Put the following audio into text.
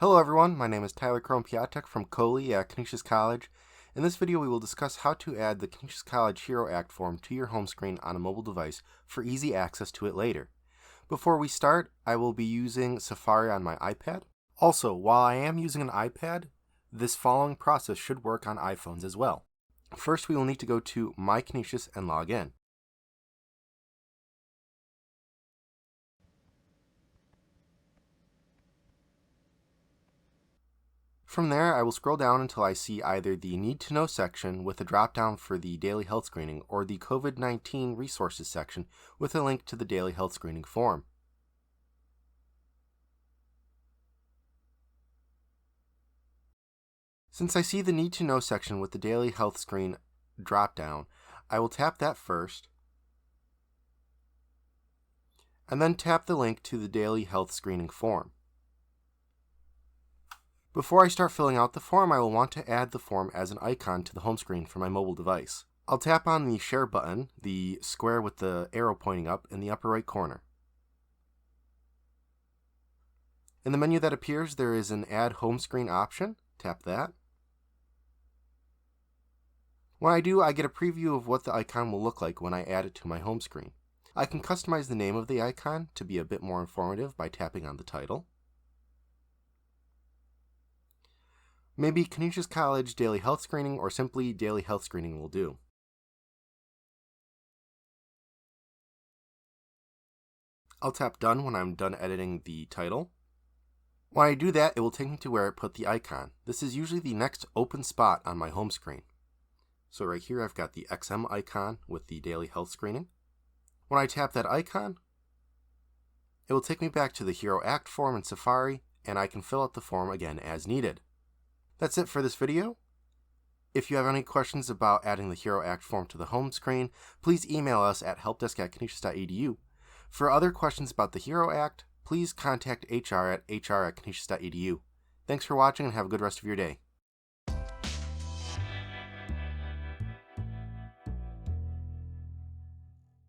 Hello everyone, my name is Tyler Krompiatek from Coley at Canisius College. In this video we will discuss how to add the Canisius College Hero Act form to your home screen on a mobile device for easy access to it later. Before we start, I will be using Safari on my iPad. Also, while I am using an iPad, this following process should work on iPhones as well. First we will need to go to My Canisius and log in. From there, I will scroll down until I see either the Need to Know section with a drop-down for the daily health screening or the COVID-19 resources section with a link to the daily health screening form. Since I see the Need to Know section with the daily health screen drop-down, I will tap that first and then tap the link to the daily health screening form. Before I start filling out the form, I will want to add the form as an icon to the home screen for my mobile device. I'll tap on the Share button, the square with the arrow pointing up in the upper right corner. In the menu that appears, there is an Add Home Screen option. Tap that. When I do, I get a preview of what the icon will look like when I add it to my home screen. I can customize the name of the icon to be a bit more informative by tapping on the title. Maybe Canisius College Daily Health Screening or simply Daily Health Screening will do. I'll tap Done when I'm done editing the title. When I do that, it will take me to where I put the icon. This is usually the next open spot on my home screen. So right here I've got the XM icon with the Daily Health Screening. When I tap that icon, it will take me back to the Hero Act form in Safari, and I can fill out the form again as needed. That's it for this video. If you have any questions about adding the Hero Act form to the home screen, please email us at helpdesk@canisius.edu. For other questions about the Hero Act, please contact HR at hr@canisius.edu. Thanks for watching and have a good rest of your day.